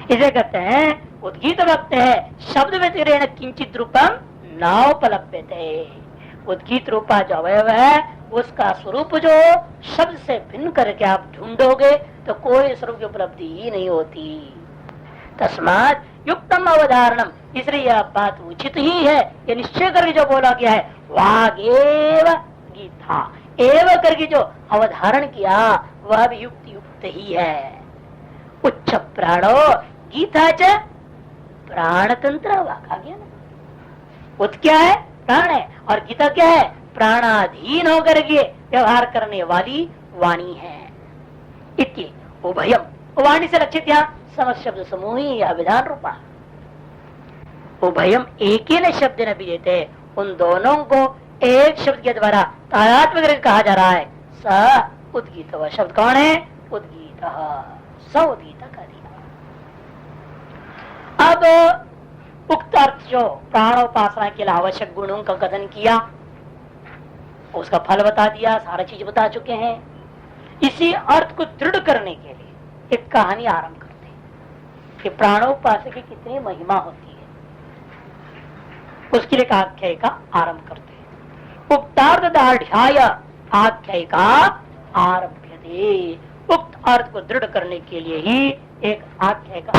इसे कहते हैं उद्गीत वक्त है शब्द व्यतिरेण किंचित रूपम नोपलभ्यते। उद्गीत रूपा जो अवयव है उसका स्वरूप जो शब्द से भिन्न करके आप ढूंढोगे तो कोई स्वरूप की उपलब्धि ही नहीं होती। तस्मात् युक्तम अवधारणम, इसलिए यह बात उचित ही है, ये निश्चय करके जो बोला गया है वागेव गीता एव करके जो अवधारण किया वह भी युक्त ही है। उच्च प्राणो गीता च प्राण तंत्र वाक आ गया ना। उत क्या है? प्राण है, और गीता क्या है? प्राणाधीन होकर के व्यवहार करने वाली वाणी है। इति उभयम, वाणी से लक्षित यहाँ समस्त शब्द समूह या विधान रूपा। उभयम एक ही शब्द न भी देते, उन दोनों को एक शब्द के द्वारा तादात्म्य कहा जा रहा है। स उद्गीत, वह शब्द कौन है? उद्गीत, स उद्गीत का दिया। अब उक्त अर्थ जो प्राणोपासना के लिए आवश्यक गुणों का कथन किया, उसका फल बता दिया, सारा चीज बता चुके हैं। इसी अर्थ को दृढ़ करने के लिए एक कहानी आरंभ करते हैं कि प्राणोपासक की कितनी महिमा होती है। उसके लिए आख्यायिका आरंभ करते हैं। उक्तार्थदार्ढ्याय आख्यायिका आरभ्यते। उक्त अर्थ को दृढ़ करने के लिए ही एक आख्यायिका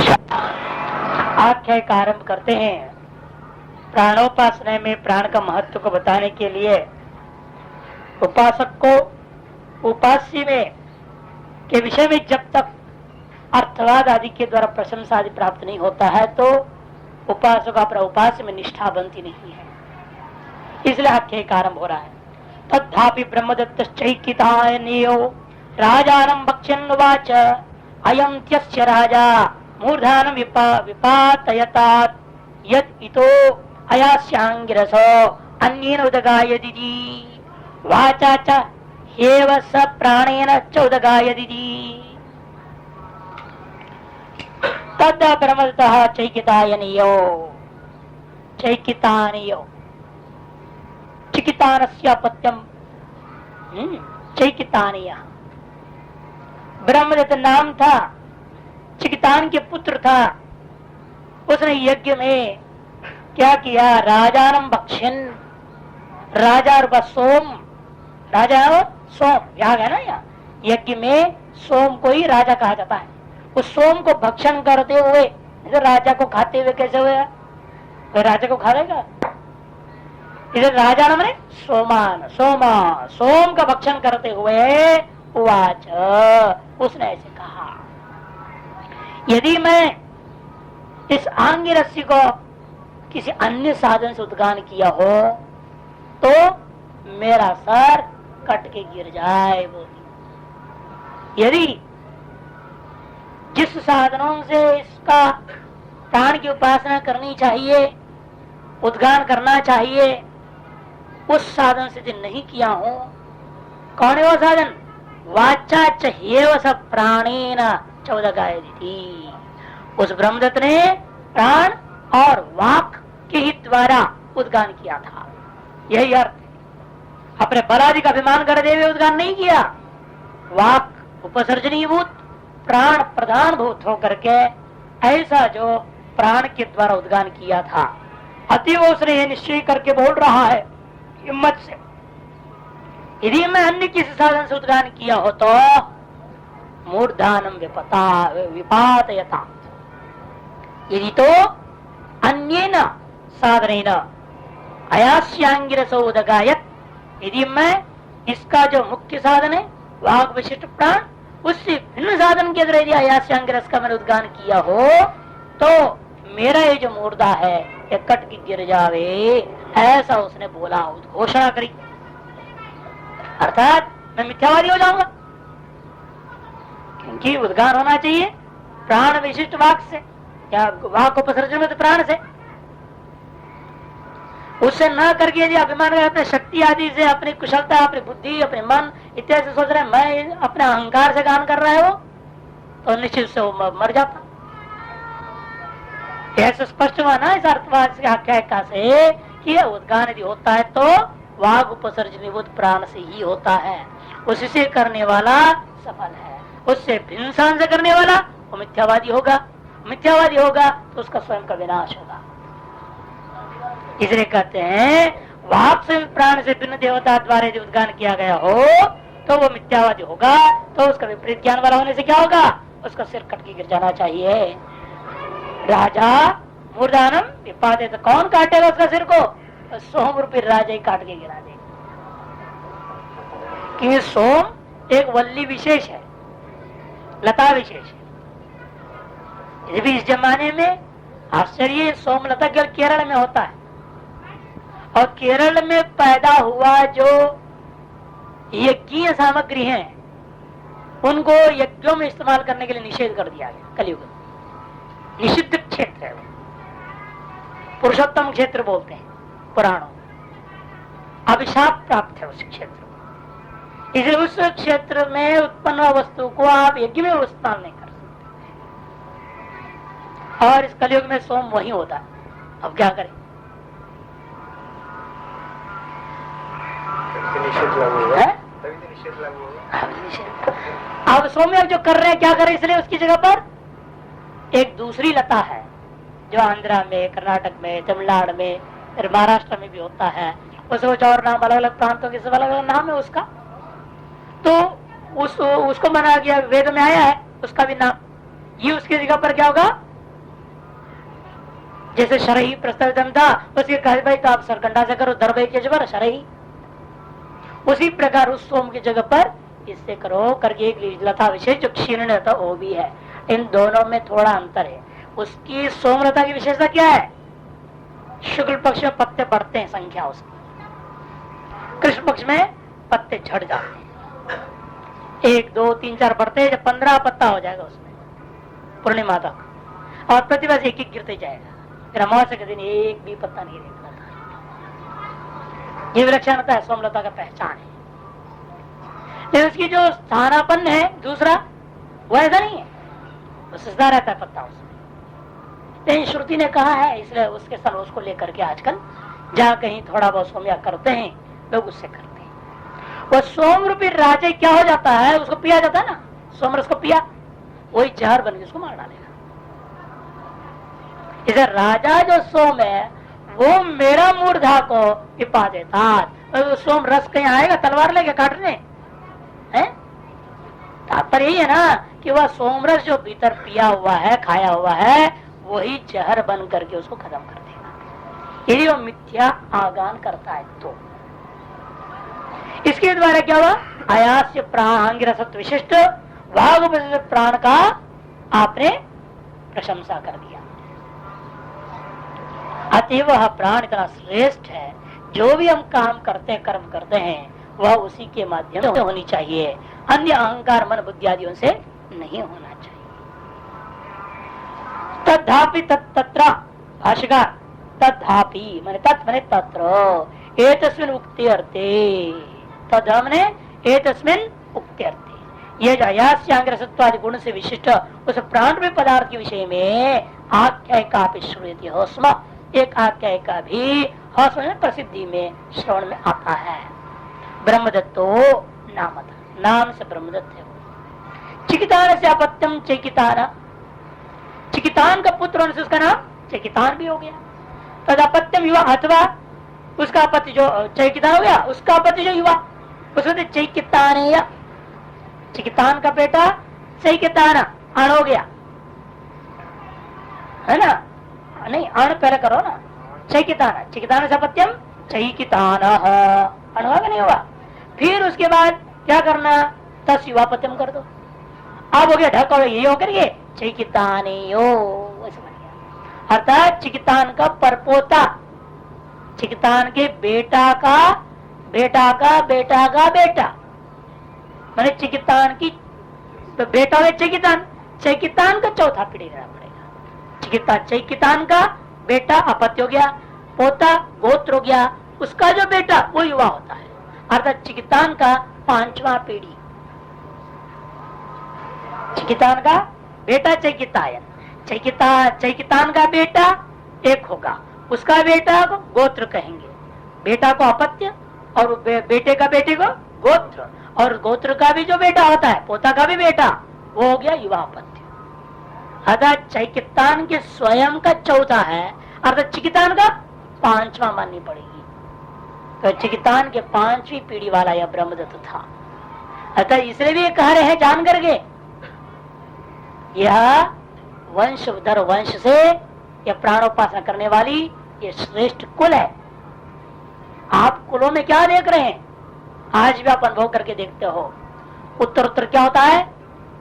आरंभ करते हैं। प्राणोपासना में प्राण का महत्व को बताने के लिए उपासक को उपास्य में के विषय में जब तक अर्थवाद आदि के द्वारा प्रशंसा आदि प्राप्त नहीं होता है तो उपासक अपना उपास्य में निष्ठा बनती नहीं है। इसलिए आख्यायिका आरंभ हो रहा है। तद्धापि ब्रह्मदत्तश्चैकिताय नियो राजानं भक्ष्यन्नुवाच अयं त्यस्य राजा मूर्धानं विपातयतात् यत् इतो अयास्यांगिरसो अन्येन उदगायदिति वाचा च ह्येव स प्राणेन च उदगायदिति। तद् ब्रह्मदत्तः चैकितायनियो चैकितानियो चिकितानस्य पत्यम चैकितानिय ब्रह्मदत्त नाम था, चिकितान के पुत्र था। उसने यज्ञ में क्या किया? राजानम भक्षण, राजा और सोम, राजा और सोम याद है ना। यहाँ यज्ञ में सोम को ही राजा कहा जाता है। उस सोम को भक्षण करते हुए, राजा को खाते हुए कैसे हुआ? कोई राजा को खा लेगा? इधर राजा नाम है सोमान, सोमा, सोम का भक्षण करते हुए उवाच, उसने ऐसे कहा यदि मैं इस आंगी रस्सी को किसी अन्य साधन से उद्गान किया हो तो मेरा सर कट के गिर जाए। बोली यदि जिस साधनों से इसका प्राण की उपासना करनी चाहिए, उद्गान करना चाहिए, उस साधन से यदि नहीं किया हो, कौन है वो साधन? वाचा चेव स प्राणेन चौदगायति। उस ब्रह्मदत्त ने प्राण और वाक के ही द्वारा उद्गान किया था। यही अर्थ। अपने बलादि का अभिमान करते हुए उद्गान नहीं किया। वाक उपसर्जनीभूत, प्राण प्रधान भूत होकर के ऐसा जो प्राण के द्वारा उद्गान किया था, अतिव उसने यह निश्चय करके बोल रहा है हिम्मत से, यदि मैं अन्य किसी साधन से उद्गान किया हो तो मूर्धानम विपातयता, यदि तो अन्येन साधनेन अयास्यांगिरसो उदगायत, यदि मैं इसका जो मुख्य साधन है वाग विशिष्ट प्राण, उससे भिन्न साधन के द्वारा यदि अयास्यांगिरस का मैंने उद्गान किया हो तो मेरा ये जो मूर्धा है ये कट के गिर जावे, ऐसा उसने बोला, घोषणा करी। अर्थात मैं मिथ्यावादी हो जाऊंगा, क्योंकि उद्गान होना चाहिए प्राण विशिष्ट वाक से या वाक उपसर्जन में तो प्राण से। उससे न करके यदि अभिमान अपने शक्ति आदि से, अपनी कुशलता, अपनी बुद्धि, अपने मन इत्यादि सोच रहे हैं मैं अपने अहंकार से गान कर रहा है वो, तो निश्चित से वो मर जाता। ऐसे स्पष्ट हुआ ना इस अर्थवाद से आख्यायिका से कि उद्गान यदि होता है तो वाग उपसर्जनीभूत प्राण से ही होता है। उससे करने वाला सफल है, उससे भिन्न स्थान से करने वाला वो मिथ्यावादी होगा। मिथ्यावादी होगा तो उसका स्वयं का विनाश होगा। इसलिए कहते हैं वाक से प्राण से भिन्न देवता द्वारा यदि उद्गान किया गया हो तो वो मिथ्यावादी होगा, तो उसका विपरीत ज्ञान वाला होने से क्या होगा, उसका सिर कट के गिर जाना चाहिए। राजा मूर्धानम विपादे, तो कौन काटेगा उसका सिर को, तो सोम रूपी राजा ही काट के गिरा देगा। कि सोम एक वल्ली विशेष है, लता विशेष है। ये भी इस जमाने में आश्चर्य, सोमलता केवल केरल में होता है, और केरल में पैदा हुआ जो यज्ञीय सामग्री है उनको यज्ञों में इस्तेमाल करने के लिए निषेध कर दिया गया। कलयुग निषिद्ध क्षेत्र है, पुरुषोत्तम क्षेत्र बोलते हैं पुराणों, अभिशाप प्राप्त है उस क्षेत्र में। इसलिए उस क्षेत्र में उत्पन्न वस्तु को आप यज्ञ में इस्तेमाल नहीं कर सकते, और इस कलयुग में सोम वही होता है। अब क्या करें, अब सोम्य जो कर रहे हैं क्या करें, इसलिए उसकी जगह पर एक दूसरी लता है जो आंध्रा में, कर्नाटक में, तमिलनाडु में, फिर महाराष्ट्र में भी होता है, उसे कुछ और नाम, अलग अलग प्रांतों के सब अलग अलग नाम है उसका, तो उसको माना गया, वेद में आया है उसका भी नाम। ये उसकी जगह पर क्या होगा, जैसे शरही प्रस्तावित था, उसके कहा भाई तो आप सरकंडा से करो, दरबई के जबर शरही, उसी प्रकार उस सोम की जगह पर इससे करो करके एक लता विशेष जो क्षीण लता वो भी है। इन दोनों में थोड़ा अंतर है। उसकी सोमलता की विशेषता क्या है, शुक्ल पक्ष में पत्ते बढ़ते हैं संख्या उसकी, कृष्ण पक्ष में पत्ते झड़ जाते हैं, 1 2 3 4 बढ़ते हैं, जब 15 पत्ता हो जाएगा उसमें पूर्णिमा तक, और प्रतिवर्ष एक एक गिरते जाएगा, फिर अमावस्या के दिन एक भी पत्ता नहीं निकलता। ये विलक्षणता है, सोमलता का पहचान है। लेकिन उसकी जो स्थानापन्न है दूसरा, वो ऐसा नहीं है, वो सजदा रहता है पत्ता उसमें। लेकिन श्रुति ने कहा है, इसलिए उसके साथ उसको लेकर के आजकल जहाँ कहीं थोड़ा बहुत सोम्या करते हैं लोग, उससे करते हैं। वो सोम रूपी राजा क्या हो जाता है, उसको पिया जाता है ना, सोमरस को पिया, वही जहर बन के उसको मार डालेगा। इसे राजा जो सोम है वो मेरा मूर्धा को पिपा देता, तो सोम रस कहीं आएगा तलवार लेके काटने है। तात्पर्य यही है ना कि वह सोमरस जो भीतर पिया हुआ है, खाया हुआ है, वही जहर बन करके उसको खत्म कर देगा, यदि वो मिथ्या आगान करता है तो। इसके द्वारा क्या हुआ, आयास्य प्रांगिरसत्व विशिष्ट वाग प्राण का आपने प्रशंसा कर दिया। अतः वह प्राण इतना श्रेष्ठ है, जो भी हम काम करते हैं, कर्म करते हैं, वह उसी के माध्यम से होनी चाहिए, अन्य अहंकार मन बुद्धि आदियों से नहीं होना चाहिए। तद्धापि तत्र भाष्यकार, तद्धापि माने तत् माने तत्र, एतस्मिन् उक्ते अर्थे, तद् माने एतस्मिन् उक्ते अर्थे, ये आयास्यांग्रसत्वादि गुण से विशिष्ट उस प्राण में पदार्थ के विषय में आख्यायिका श्रूयते स्म, एक आख्यायिका भी प्रसिद्धि में श्रवण में आता है। ब्रह्मदत्तो नाम, नाम से ब्रह्मदत्त है। चिकितान से अपत्यम चैकितान, चिकितान का पुत्र होने से उसका नाम चैकितान भी हो गया। तद अपत्यम युवा, अथवा उसका अपत्य जो चैकितान हो गया, उसका अपत्य जो युवा उसको चैकितान, चिकितान का बेटा चैकितान अण हो गया है ना, नहीं अण पहले करो ना, चैकितान, चिकितान से अपत्यम चैकितान अण होगा नहीं होगा, फिर उसके बाद क्या करना, तस युवापत्यम कर दो, अब हो गया ढक, और ये होकर के चिकितानेयो ऐसे बन गया। अर्थात चिकितान का परपोता, चिकितान के बेटा का बेटा का बेटा का बेटा, मैंने चिकितान की बेटा है चैकितान, चैकितान का चौथा पीढ़ी रहना पड़ेगा। चिकितान चैकितान का बेटा अपत्य हो गया, पोता गोत्र हो गया, उसका जो बेटा वो युवा होता है, अर्थात चिकितान का 5वां पीढ़ी। चिकितान का बेटा चैकितायन, चैकितान का बेटा एक होगा, उसका बेटा को गोत्र कहेंगे, बेटा को अपत्य और बेटे का बेटे को गोत्र, और गोत्र का भी जो बेटा होता है, पोता का भी बेटा, वो हो गया युवा अपत्य। अतः चैकितान के स्वयं का चौथा है, अर्थात चिकितान का पांचवा माननी पड़ेगी। तो चिकितान के पांचवी पीढ़ी वाला यह ब्रह्मदत्त था। अतः इसलिए भी कह रहे हैं जान करके, यह वंश दर वंश से यह प्राणोपासना करने वाली ये श्रेष्ठ कुल है। आप कुलों में क्या देख रहे हैं, आज भी आप अनुभव करके देखते हो, उत्तर उत्तर क्या होता है,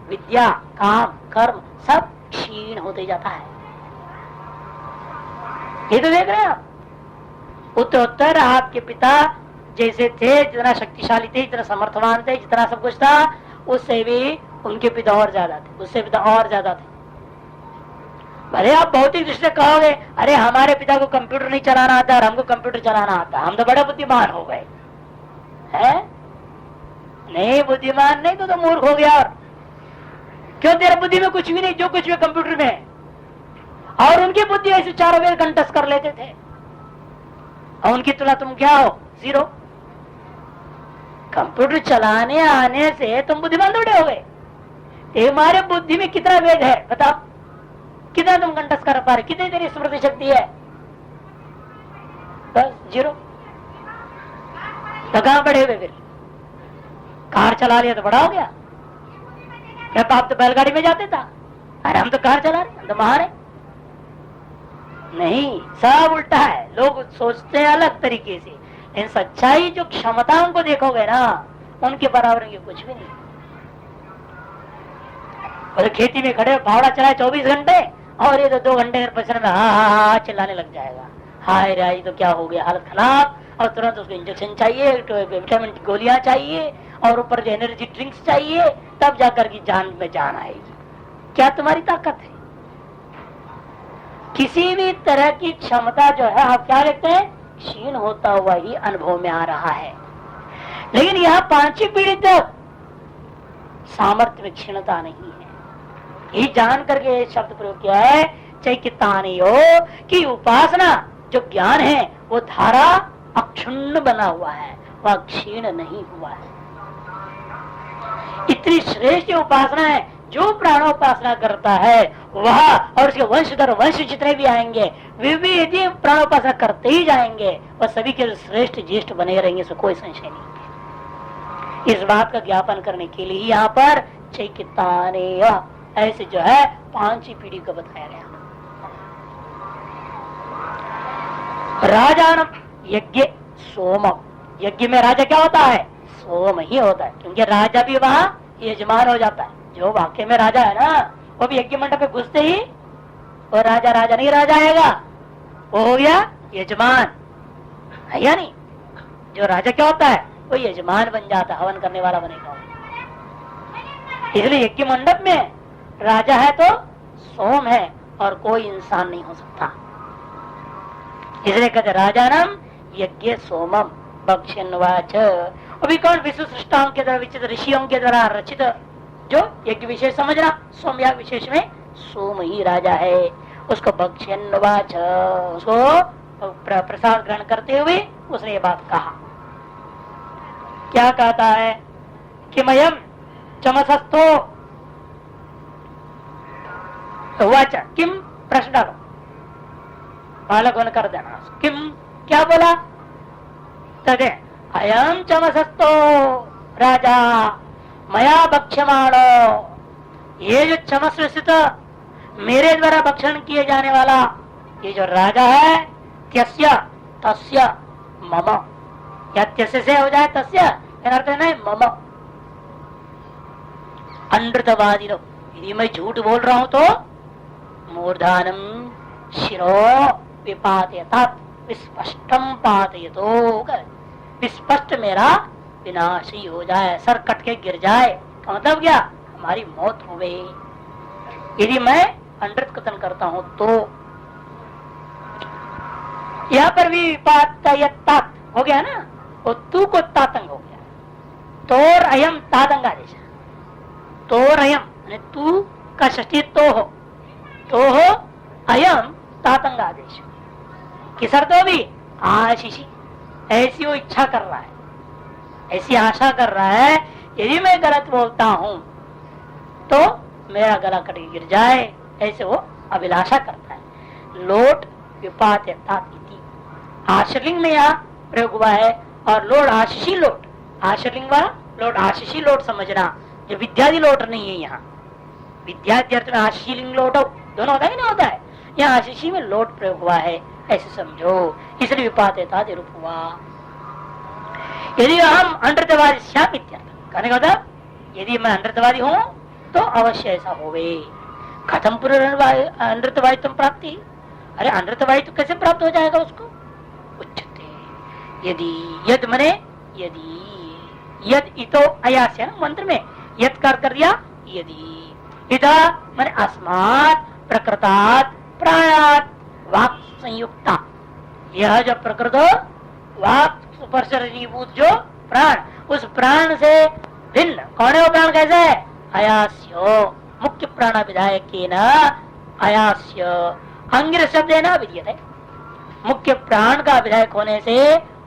विद्या काम कर्म सब क्षीण होते जाता है। ये तो देख रहे हैं आप, उत्तर उत्तर आपके पिता जैसे थे, जितना शक्तिशाली थे, जितना समर्थवान थे, जितना सब कुछ था, उससे भी उनके पिता और ज्यादा थे, उससे पिता और ज्यादा थे। भले आप भौतिक दृष्टि से कहोगे, अरे हमारे पिता को कंप्यूटर नहीं चलाना आता और हमको कंप्यूटर चलाना आता, हम तो बड़े बुद्धिमान हो गए हैं। नहीं, बुद्धिमान नहीं तो मूर्ख हो गया। और क्यों, तेरा बुद्धि में कुछ भी नहीं, जो कुछ भी कंप्यूटर में है। और उनकी बुद्धि ऐसे चारों वेद कंटस्ट कर लेते थे, और उनकी तुलना तुम क्या हो, जीरो। कंप्यूटर चलाने आने से तुम बुद्धिमान थोड़े हो गए। तुम्हारे बुद्धि में कितना वेद है बताओ, कितना तुम कंटस्ट कर पा रहे, कितनी तेरी स्मृति शक्ति है, बस जीरो। तो कहां बढ़े हुए फिर, कार चला लिया तो बड़ा हो गया क्या, बाप तो बैलगाड़ी में जाते था, अरे हम तो कार चला रहे, हम तो महार नहीं, सब उल्टा है। लोग सोचते हैं अलग तरीके से, इन सच्चाई जो क्षमताओं को देखोगे ना, उनके बराबर की कुछ भी नहीं। और खेती में खड़े फावड़ा चलाए 24 घंटे, और ये तो 2 घंटे पसीने में हा चिल्लाने लग जाएगा, हाय रे तो क्या हो गया, हालत खराब, और तुरंत उसको इंजेक्शन चाहिए, तो विटामिन की गोलियां चाहिए, और ऊपर जो एनर्जी ड्रिंक्स चाहिए, तब जाकर की जान में जान आएगी। क्या तुम्हारी ताकत है? किसी भी तरह की क्षमता जो है, आप क्या देखते हैं, क्षीण होता हुआ ही अनुभव में आ रहा है। लेकिन यह पांचवी पीढ़ी तक सामर्थ्य में क्षीणता नहीं है। ये जान करके शब्द प्रयोग किया है, चैकितानियो की उपासना जो ज्ञान है वो धारा अक्षुण्ण बना हुआ है, वह क्षीण नहीं हुआ है। इतनी श्रेष्ठ उपासना है, जो प्राणोपासना करता है वह और उसके वंश दर वंश जितने भी आएंगे, वे भी यदि प्राणोपासना करते ही जाएंगे, वह सभी के श्रेष्ठ ज्येष्ठ बने रहेंगे, इसमें कोई संशय नहीं। इस बात का ज्ञापन करने के लिए यहाँ पर चैकितानेय ऐसे जो है पांचवी पीढ़ी को बताया गया। राजा यज्ञ सोम, यज्ञ में राजा क्या होता है, सोम ही होता है, क्योंकि राजा भी वहां यजमान हो जाता है। जो वाक्य में राजा है ना, वो भी यज्ञ मंडप पे घुसते ही वो राजा राजा नहीं रह जाएगा, वो हो गया यजमान, है या नहीं। जो राजा क्या होता है, वो यजमान बन जाता है, हवन करने वाला बनेगा। इसलिए यज्ञ मंडप में राजा है तो सोम है, और कोई इंसान नहीं हो सकता। इसलिए कहते राजा नाम यज्ञ सोमम बक्ष्यन्वाच। अभी कौन, विश्व सृष्टाओं के द्वारा विचित्र ऋषियों के द्वारा रचित जो यज्ञ विशेष समझना, सोमयाग विशेष में सोम ही राजा है। उसको बक्ष्यन्वाच, उसको प्रसाद ग्रहण करते हुए उसने ये बात कहा। क्या कहता है कि मयम चमसस्थो वाचा, किम, प्रश्न डालो, बालक ने कर देना, किम क्या बोला, तदे अयम चमसस्थो राजा मया बक्ष्यमाणो, ये जो चमस स्थित मेरे द्वारा भक्षण किए जाने वाला ये जो राजा है, त्यस्य तस्य मम, या त्यस्य से हो जाए तस्य, अर्थ है मम। अनृतवादी लो, यदि मैं झूठ बोल रहा हूं तो मूर्धानम शिरो विपातयतात विस्पष्टम पातयतो, विस्पष्ट मेरा विनाश ही हो जाए, सर कट के गिर जाए, का मतलब क्या, हमारी मौत हो गई यदि मैं अनृत कथन करता हूं तो। यहाँ पर भी विपातयतात हो गया ना, वो तू को तातंग हो गया, तोर अयम तातंगादेश, तोर अयम तू का षष्ठी तो हो अयम तातंगादेश, किस अर्थ भी आशीषी, ऐसी वो इच्छा कर रहा है, ऐसी आशा कर रहा है, यदि मैं गलत बोलता हूं तो मेरा गला कट गिर जाए, ऐसे वो अभिलाषा करता है। लोट विपात आश्रलिंग में यहाँ प्रयोग हुआ है और लोट आशीषी लोट, आश्रलिंग वाला लोट आशीषी लोट समझना, जो विद्यादि लोट नहीं है। यहाँ विद्यादि अर्थ में आशीषी लिंग लोट दोनों होता है, नहीं होता है, यहाँ आशीषी में लोट प्रयोग हुआ है, ऐसे समझो, इसलिए विपात रूप हुआ। यदि हम अनृतवादी श्याम इत्यर्थ कहने का मतलब, यदि मैं अनृतवादी हूँ तो अवश्य ऐसा होवे। खत्म पूर्ण अनृतवादी तुम प्राप्ति, अरे अनृतवादी तो कैसे प्राप्त हो जाएगा उसको? उच्चते यदि, यद मने यदि, यद इतो अयास्य मंत्र में यद कर दिया, यदि इता मने अस्मात् प्रकृतात् प्राणात् वाक् संयुक्ता, यह जो प्रकृत वाक् स्पर्शभूत जो प्राण, उस प्राण से भिन्न कौन है वो प्राण? कैसे है? अयास्य मुख्य प्राण विधायक अयास्य अंगिर शब्द है ना विद्यते, मुख्य प्राण का विधायक होने से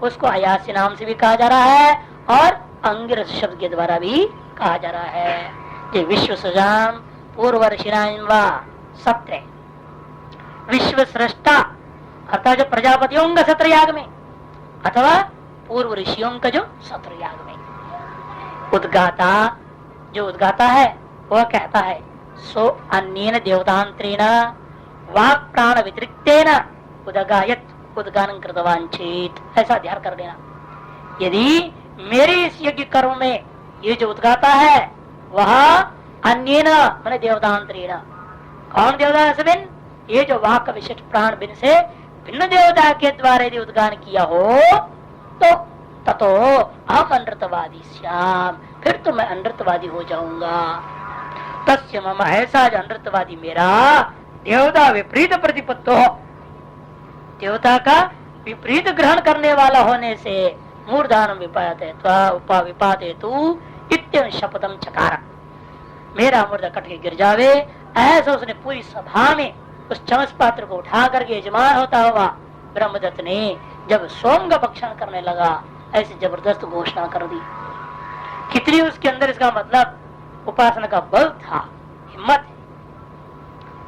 उसको अयास्य नाम से भी कहा जा रहा है और अंगिर शब्द के द्वारा भी कहा जा रहा है। ये विश्व सजाम पूर्वर्षिणान्वा सत्र, विश्व सृष्टा अर्थात जो प्रजापतियों का सत्र याग में अथवा पूर्व ऋषियों का जो सत्र याग में उद्गाता, जो उद्गाता है वह कहता है सो अन्येन देवतांत्रेण वाक् प्राण व्यतिरिक्तेन उदगायत उद्गानं कृतवान चेत, ऐसा ध्यान कर लेना। यदि मेरे इस यज्ञ कर्म में ये जो उद्गाता है वह अन्येन माने देवतांतरेण, कौन देवता से भिन्न? ये जो वाक् विशिष्ट प्राण भिन्न से भिन्न देवता के द्वारा यदि उद्गान किया हो तो ततो हम अनृतवादी श्याम, फिर तो मैं अनृतवादी हो जाऊंगा। तस्य मम, ऐसा जो अनृतवादी मेरा देवता विपरीत प्रतिपत्तो, देवता का विपरीत ग्रहण करने वाला होने से मूर्धान विपाते तु इत्यं शपथम चकार, मेरा मूर्धा कट के गिर जावे, ऐसा उसने पूरी सभा में उस चमस पात्र को उठा करके यजमान होता हुआ ब्रह्मदत्त ने जब सोम का भक्षण करने लगा, ऐसी जबरदस्त घोषणा कर दी। कितनी उसके अंदर इसका मतलब उपासना का बल था, हिम्मत।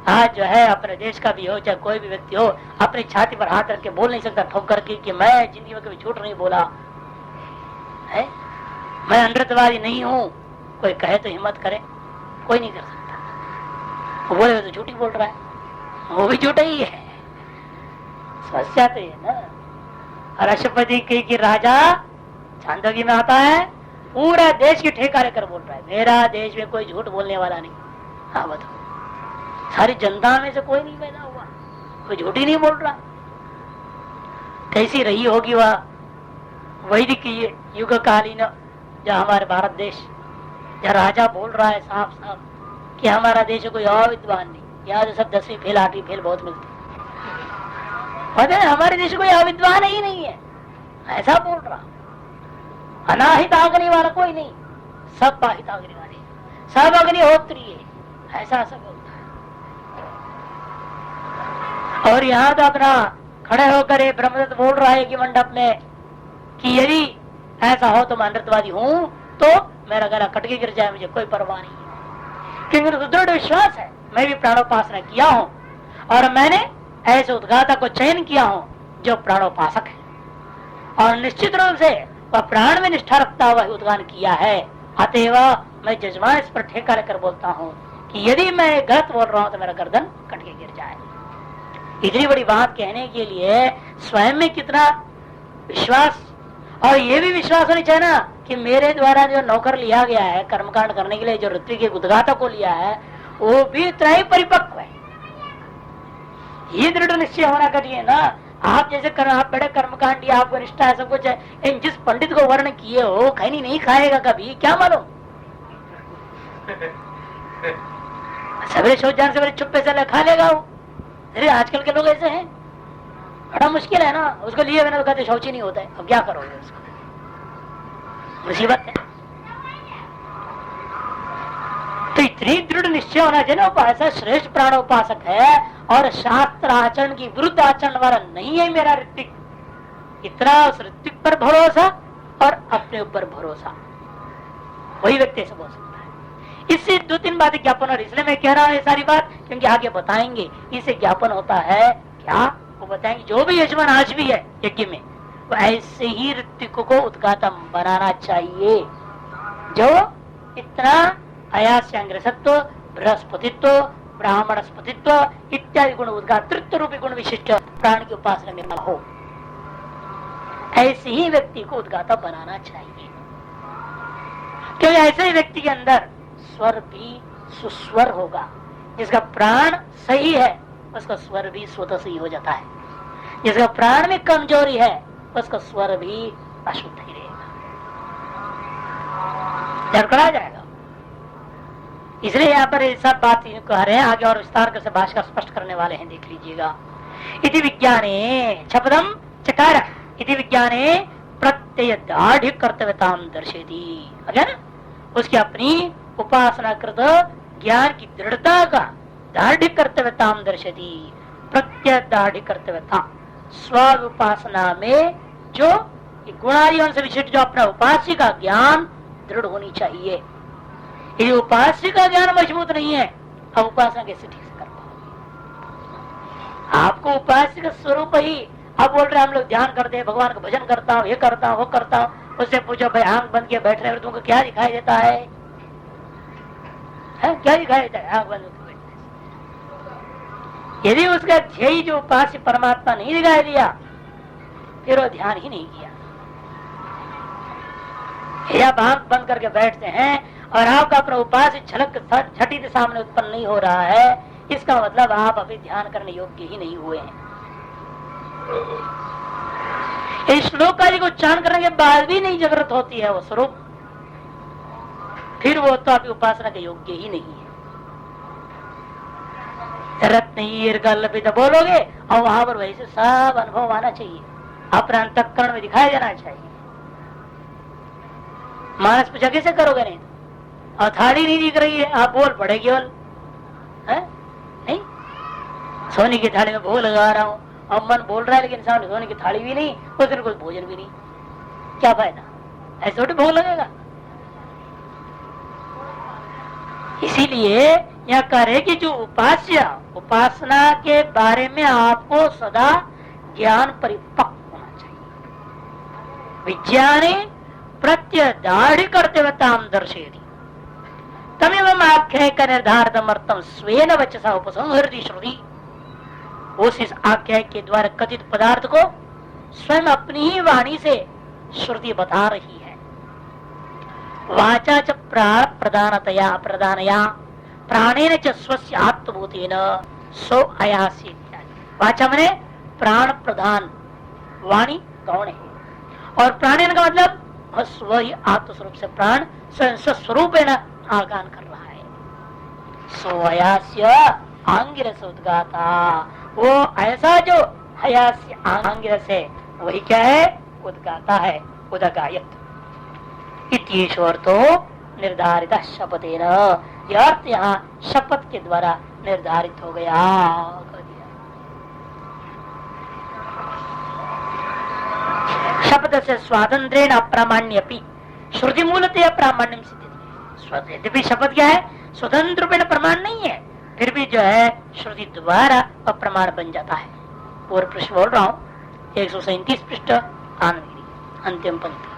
आज जो है अपने देश का भी हो चाहे कोई भी व्यक्ति हो, अपनी छाती पर हाथ रख के बोल नहीं सकता ठोक करके कि मैं जिंदगी में कभी झूठ नहीं बोला है, मैं अनृतवादी नहीं हूँ। कोई कहे तो हिम्मत करे, कोई नहीं कर सकता। वो बोले तो झूठी बोल रहा है, वो भी झूठा ही है। समस्या तो ये ना। और अशुपति की राजा छांदोग्य में आता है, पूरा देश की ठेका लेकर बोल रहा है मेरा देश में कोई झूठ बोलने वाला नहीं। हाँ बताओ, सारी जनता में से कोई नहीं पैदा हुआ, कोई झूठ ही नहीं बोल रहा। कैसी रही होगी वह वैदिक युग कालीन जो हमारे भारत देश, जहाँ राजा बोल रहा है साफ साफ कि हमारा देश कोई और विद्वान नहीं, यहाँ तो सब 10वीं फेल 8वीं फेल बहुत मिलती है, हमारे देश कोई अविद्वान ही नहीं है, ऐसा बोल रहा। अनाहित अग्नि वाला कोई नहीं, सब पाहित अग्नि वाले, सब अग्निहोत्री है, ऐसा सब बोलता है। और यहाँ तो अपना खड़े होकर ब्रह्मदत्त बोल रहा है कि मंडप में कि यदि ऐसा हो तो मैं अनृतवादी हूँ तो मेरा गला कट के गिर जाए, मुझे कोई परवाह नहीं है, क्योंकि मेरा दृढ़ विश्वास है मैं भी प्राणोपासना किया हूँ और मैंने ऐसे उद्गाता को चयन किया हूँ जो प्राणोपासक है और निश्चित रूप से वह प्राण में निष्ठा रखता हुआ उद्गान किया है। अतएव मैं जजमान इस पर ठेका लेकर बोलता हूँ कि यदि मैं गलत बोल रहा हूँ तो मेरा गर्दन कट के गिर जाए। इतनी बड़ी बात कहने के लिए स्वयं में कितना विश्वास, और ये भी विश्वास होनी चाहिए ना कि मेरे द्वारा जो नौकर लिया गया है कर्मकांड करने के लिए, जो ऋत्विक के उद्गाता को लिया है वो भी इतना ही परिपक्व है। ये दृढ़ निश्चय होना करिए ना। आप जैसे आप बड़े कर्मकांडी, आपको निष्ठा है सब कुछ है, इन जिस पंडित को वर्ण किए हो खैनी नहीं खाएगा कभी, क्या मालूम। सवेरे सोच जाने से बड़े चुप्पे से खा लेगा वो। अरे आजकल के लोग ऐसे हैं, बड़ा मुश्किल है ना। उसको लिए बिना तो कहते शौच ही नहीं होता है, अब क्या करोगे उसको, मुसीबत है। तो इतनी दृढ़ निश्चय होना चाहिए ना, ऐसा श्रेष्ठ प्राणोपासक है और शास्त्र आचरण की विरुद्ध आचरण वाला नहीं है मेरा ऋत्विक। इतना उस ऋत्विक पर भरोसा और अपने ऊपर भरोसा, वही व्यक्ति ऐसे बोल सकता है। इससे 2-3 बातें ज्ञापन, और इसलिए मैं कह रहा हूँ ये सारी बात क्योंकि आगे बताएंगे इससे ज्ञापन होता है क्या, वो बताएंगे। जो भी यजमान आज भी है यज्ञ में, वो ऐसे ही ऋत्विक को उद्गाता बनाना चाहिए, जो इतना अयास्यांग्रसत्व, बृहस्पतित्व, ब्राह्मणस्पतित्व इत्यादि गुण, उद्गातृत्व रूपी गुण विशिष्ट प्राण की उपासना में हो, ऐसे ही व्यक्ति को उद्गाता बनाना चाहिए। क्योंकि ऐसे ही व्यक्ति के अंदर स्वर भी सुस्वर होगा। जिसका प्राण सही है उसका स्वर भी स्वतः सही हो जाता है, जिसका प्राण में कमजोरी है उसका स्वर भी अशुद्ध ही रहेगा, झड़कड़ा जाएगा। इसलिए यहाँ पर सब बात कह रहे हैं आगे, और विस्तार से भाषा स्पष्ट करने वाले हैं, देख लीजिएगा। इति विज्ञाने छपदम चकार, इति विज्ञाने प्रत्यय दाढ़ कर्तव्यता दर्शेती, है ना, उसकी अपनी उपासना कृत ज्ञान की दृढ़ता का दाढ़ कर्तव्यता दर्शेती, प्रत्यय दाढ़ कर्तव्यता, स्व उपासना में जो गुणादियों से विशिष्ट जो अपना उपास्य का ज्ञान दृढ़ होनी चाहिए। यदि उपास्य का ज्ञान मजबूत नहीं है, अब उपासना कैसे ठीक से कर पाओगे? आपको उपास्य का स्वरूप ही, आप बोल रहे हम लोग ध्यान करते हैं, भगवान का भजन करता हूँ, ये करता हूँ, वो करता हूँ, उससे पूछो भाई आंख बंद किए बैठ रहे हो, तुमको क्या दिखाई देता है? क्या दिखाई देता है आंख बंद करके बैठने से? यदि उसका ध्येय जो उपास्य परमात्मा नहीं दिखाई दिया, फिर वो ध्यान ही नहीं किया। आप आंख बंद करके बैठते हैं और आपका अपना उपास्य झलक झटी के सामने उत्पन्न नहीं हो रहा है, इसका मतलब आप अभी ध्यान करने योग्य ही नहीं हुए हैं। इस श्लोक का उच्चारण करने के बाद भी नहीं जागृत होती है वो स्वरूप, फिर वो तो आपकी उपासना के योग्य ही नहीं है। रत्न कल्पित बोलोगे और वहां पर वैसे सब अनुभव आना चाहिए, अपने अंतःकरण में दिखाई देना चाहिए। मानस पूजा कैसे करोगे? नहीं, और थाली नहीं दिख रही है, आप बोल पड़े केवल नहीं, सोने की थाली में भोग लगा रहा हूँ और मन बोल रहा है, लेकिन सामने सोने की थाली भी नहीं, उस दिन कोई भोजन भी नहीं, क्या फायदा? ऐसे थोड़ी भोग लगेगा। इसीलिए यह करे कि जो उपासना के बारे में आपको सदा ज्ञान परिपक्व होना चाहिए। विज्ञाने प्रत्यय दाढ़ कर्तव्यता दर्शेति तमेव आख्याय का निर्धारितमर्थम स्वेन वचसा उपसंहरति श्रुति। उस इस आख्याय के द्वारा कथित पदार्थ को स्वयं अपनी ही वाणी से श्रुति बता रही है। वाचा च प्रदानया प्राणेन च स्वस्य आत्मभूतेन सो अयासी इत्यादि। वाचा मने प्राण प्रधान, वाणी गौण है, और प्राणेन का मतलब स्व ही आत्मस्वरूप से प्राण स्वयं स्वस्वरूप आगान कर रहा है। सो अयास्य आंगिरस उद्गाता, वो ऐसा जो हयास्य आंगिरस है वही क्या है? उद्गाता है, उदगायत। इत्येश्वर तो निर्धारित शपथेन, यह अर्थ यहाँ शपथ के द्वारा निर्धारित हो गया। शब्द से स्वातंत्र्य अप्रामाण्यपि श्रुति मूलतः अप्रामाण्यम सिद्ध। यद्यपि शपथ क्या है? स्वतंत्र रूपेण प्रमाण नहीं है, फिर भी जो है श्रुति द्वारा अप्रमाण बन जाता है। पूर्व पृष्ठ बोल रहा हूँ 137 पृष्ठ आनंद अंतिम पंक्ति।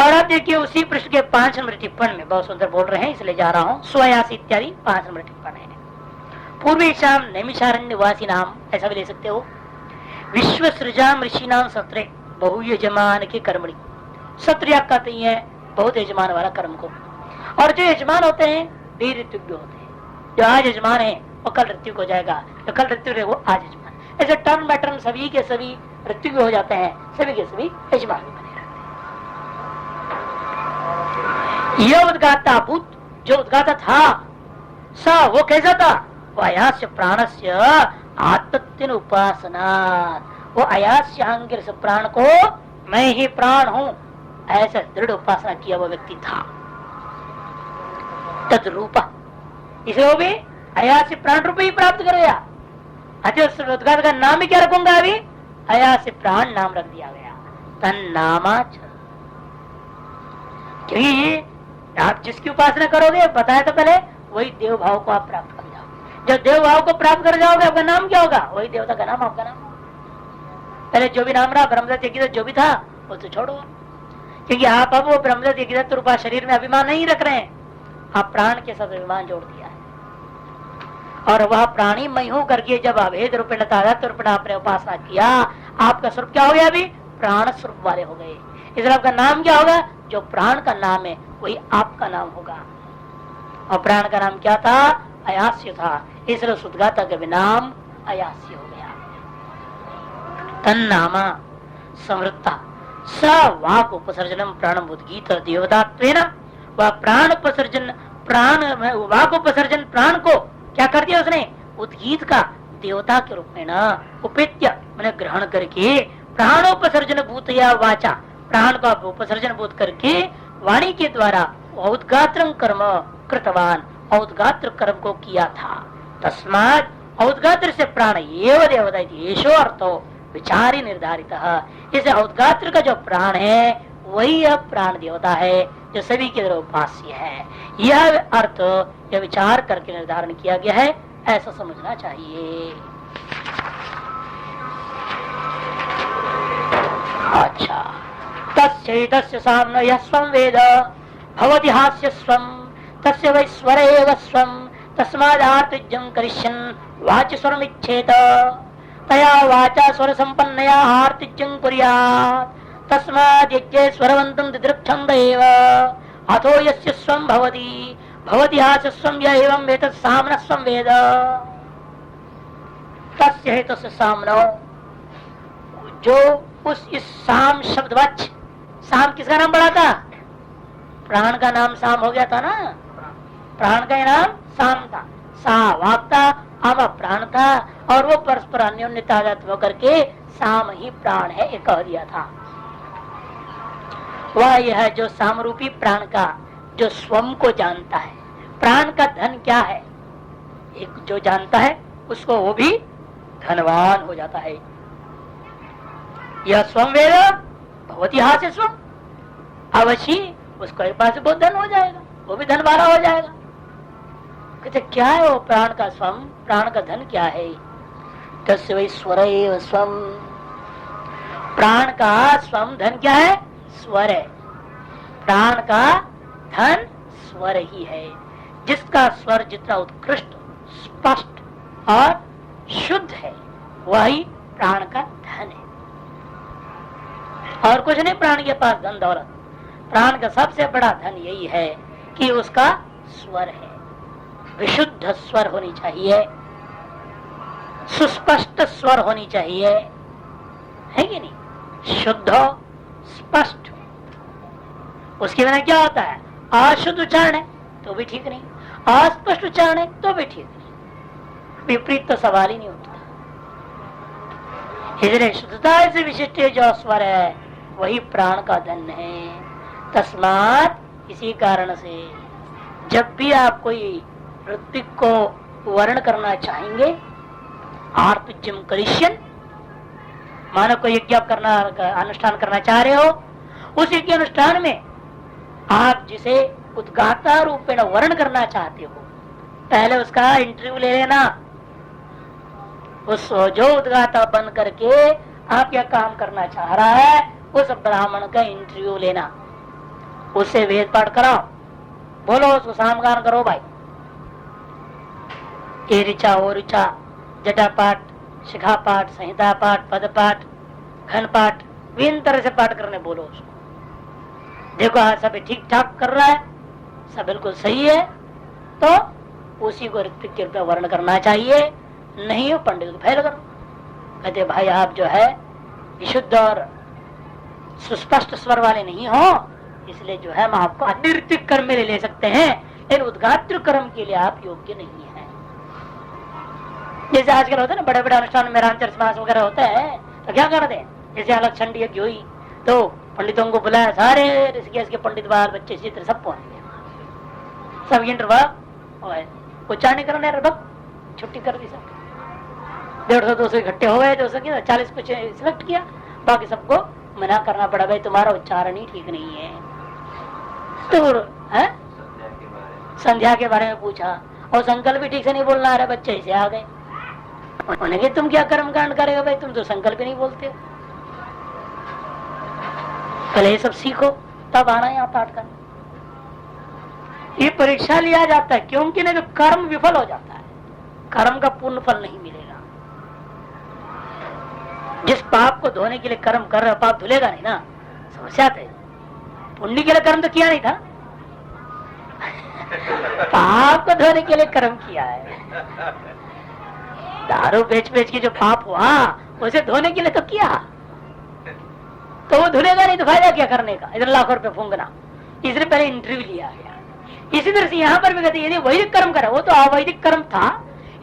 और अब देखिए उसी पृष्ठ के 5 नंबर टिप्पण में बहुत सुंदर बोल रहे हैं, इसलिए जा रहा हूँ। स्वयास इत्यादि 5 नंबर टिप्पण है। पूर्वी शाम नैमिषारण्य वासी नाम, ऐसा भी ले सकते हो। विश्व सृजाम ऋषि नाम सत्रे बहु यजमान के कर्मणि। सत्र कहते हैं बहुत यजमान वाला कर्म को, और जो यजमान होते हैं वे ऋतु होते हैं। जो आज यजमान है वो कल ऋतु हो जाएगा, जो कल ऋतु है वो आज यजमान। ऐसे टर्म बाय टर्म सभी के सभी ऋतु हो जाते हैं, सभी के सभी यजमान भी बने रहते हैं। यह उद्गाता भूत, जो उद्गाता था सा वो कैसा था? वो अयास्य प्राणस्य आत्मत्व उपासना, वो अयास्य अंगिर से प्राण को मैं ही प्राण हूँ ऐसा दृढ़ उपासना किया वो व्यक्ति था। तद रूपा, इसे वो भी अयास्य प्राण रूप ही प्राप्त कर गया। उद्गात का नाम ही क्या रखूंगा? अभी अयास्य प्राण नाम रख दिया गया। तन नामाच, क्योंकि आप जिसकी उपासना करोगे बताया तो पहले, वही देव भाव को आप प्राप्त कर जाओगे। जब देव भाव को प्राप्त कर जाओगे आपका नाम क्या होगा? वही देवता का नाम आपका नाम। पहले जो भी नाम रहा ब्रह्मदत्त यज्ञदत्त जो भी था वो तो छोड़ो, क्योंकि आप अब वो ब्रह्मदत्त यज्ञदत्त रूपा शरीर में अभिमान नहीं रख रहे हैं, आप प्राण के साथ अभिमान जोड़ दिया है। और वह प्राणी मैं हूं करके जब अभेद रूपेण तादात्म्य रूपेण आपने उपासना किया, आपका स्वरूप क्या हो गया? अभी प्राण स्वरूप वाले हो गए। इसलिए आपका नाम क्या होगा? जो प्राण का नाम है वही आपका नाम होगा। और प्राण का नाम क्या था? अयास्य था, इसलिए सुदगाता का भी नाम अयास्य हो गया। तन्नामा समृत्ता स वाक उपसर्जनम प्राणम उद्गीत देवतात्वेन, वह प्राण उपसर्जन, प्राण वाक उपसर्जन प्राण को क्या कर दिया उसने? उद्गीत का देवता के रूप में न उपेत्य मैंने ग्रहण करके प्राणोपसर्जन भूत या वाचा, प्राण का उपसर्जन भूत करके वाणी के द्वारा औद्गात्रम कर्म कृतवान, औद्गात्र कर्म को किया था। तस्मात् औद्गात्र से प्राण एव देवता येषो अर्थो विचारी निर्धारित। इसे औद्गात्र का जो प्राण है वही अब प्राण देवता है जो सभी के द्वारा उपास्य है। यह अर्थ यह विचार करके निर्धारण किया गया है, ऐसा समझना चाहिए। अच्छा, तस्यैतस्य साम्न यः स्वं वेद भवति हास्य स्वं तस्य वै स्वर एव स्वं तस्मादार्तिज्यं करिष्यन् वाच स्वरमिच्छेत तया वाचा स्वर संपन्नया आर्तिज्यं कुर्यात् तस्माद् यज्ञे स्वरवन्तं दिदृक्षन्द एव अथो यस्य स्वं भवति भवति हास्य स्वं य एवं वेतत् साम्नः स्वं वेद। तस्य हेतुस्य साम्नो, जो उस इस साम शब्दवाच्य, साम किसका नाम पड़ा था? प्राण का नाम साम हो गया था ना, प्राण का नाम साम था। सा वाक था, आम प्राण था, और वो परस्पर अन्योन्यता होकर के साम ही प्राण है ये कह दिया था। वह यह जो साम रूपी प्राण का जो स्वम को जानता है, प्राण का धन क्या है, एक जो जानता है उसको वो भी धनवान हो जाता है। यह स्वम वेद भगवती हास्य स्वम, अवश्य उसको एक पास बहुत धन हो जाएगा, वो भी धन वाला हो जाएगा। कहते क्या है वो प्राण का स्वम, प्राण का धन क्या है? तस्य वै स्वर एव स्वम, प्राण का स्वम धन क्या है? स्वर है। प्राण का धन स्वर ही है, जिसका स्वर जितना उत्कृष्ट स्पष्ट और शुद्ध है वही प्राण का धन है। और कुछ नहीं प्राण के पास धन दौलत, प्राण का सबसे बड़ा धन यही है कि उसका स्वर है, विशुद्ध स्वर होनी चाहिए, सुस्पष्ट स्वर होनी चाहिए, है कि नहीं? शुद्ध स्पष्ट, उसके बिना क्या होता है? अशुद्ध उच्चारण है तो भी ठीक नहीं, अस्पष्ट उच्चारण है तो भी ठीक नहीं, विपरीत तो सवाल ही नहीं होता। इसलिए शुद्धता से विशिष्ट जो स्वर है वही प्राण का धन है। तस्मात् इसी कारण से जब भी आप कोई ऋत्विक को वर्ण करना चाहेंगे, आर्तज्यम करिष्यन्, मानो कोई यज्ञ करना अनुष्ठान करना चाह रहे हो, उस यज्ञ अनुष्ठान में आप जिसे उद्गाता रूपेण वर्ण करना चाहते हो पहले उसका इंटरव्यू ले लेना। उस जो उद्गाता बन करके आप क्या काम करना चाह रहा है उस ब्राह्मण का इंटरव्यू लेना, उससे वेद पाठ कराओ, बोलो उसको सामगान करो भाई, ये ऋचा वो ऋचा, जटा पाठ, शिखा पाठ, संहिता पाठ, पद पाठ, घन पाठ, विभिन्न तरह से पाठ करने बोलो उसको। देखो हाँ सब ठीक ठाक कर रहा है, सब बिल्कुल सही है, तो उसी को ऋत्विक के रूप में वर्ण करना चाहिए, नहीं हो पंडित को फैल करो। कहते भाई आप जो है विशुद्ध और सुस्पष्ट स्वर वाले नहीं हो, इसलिए जो है हम आपको अन्य ऋत्विक कर्म में ले सकते हैं, लेकिन उद्गात्र कर्म के लिए आप योग्य नहीं है। जैसे आजकल होता है ना बड़े बड़े अनुष्ठान में रामचरित मानस वगैरह होता है, तो क्या करते हैं, जैसे अलग छंडी यज्ञ हुई तो पंडितों को बुलाया, सारे ऋषिकेश के पंडित बाल बच्चे चित्र सब पहुंचे, सब इंटरव्यू उच्चारण करने छुट्टी कर दी, सब 150-200 इकट्ठे हो गए, 40 कुछ सिलेक्ट किया, बाकी सबको मना करना पड़ा, भाई तुम्हारा उच्चारण ही ठीक नहीं है। तो संध्या के बारे में पूछा और संकल्प भी ठीक से नहीं बोलना आ रहा, बच्चे ऐसे आ गए। उन्होंने कहा तुम क्या कर्म कांड करेगा भाई, तुम तो संकल्प ही नहीं बोलते हो। पहले ये सब सीखो तब आना यहाँ पाठ करना। ये परीक्षा लिया जाता है क्योंकि नहीं तो कर्म विफल हो जाता है, कर्म का पूर्ण फल नहीं मिलेगा। जिस पाप को धोने के लिए कर्म कर रहे पाप धुलेगा नहीं ना, समस्या है। पुण्य के लिए कर्म तो किया नहीं था, पाप को धोने के लिए कर्म किया है। दारू बेच बेच के जो पाप हुआ उसे धोने के लिए तो किया, तो वो धुलेगा नहीं तो फायदा क्या करने का, इधर लाखों रुपए फूंकना। इसलिए पहले इंटरव्यू लिया गया। इसी तरह से यहाँ पर भी कहते यदि वैदिक कर्म कर, वो तो अवैदिक कर्म था,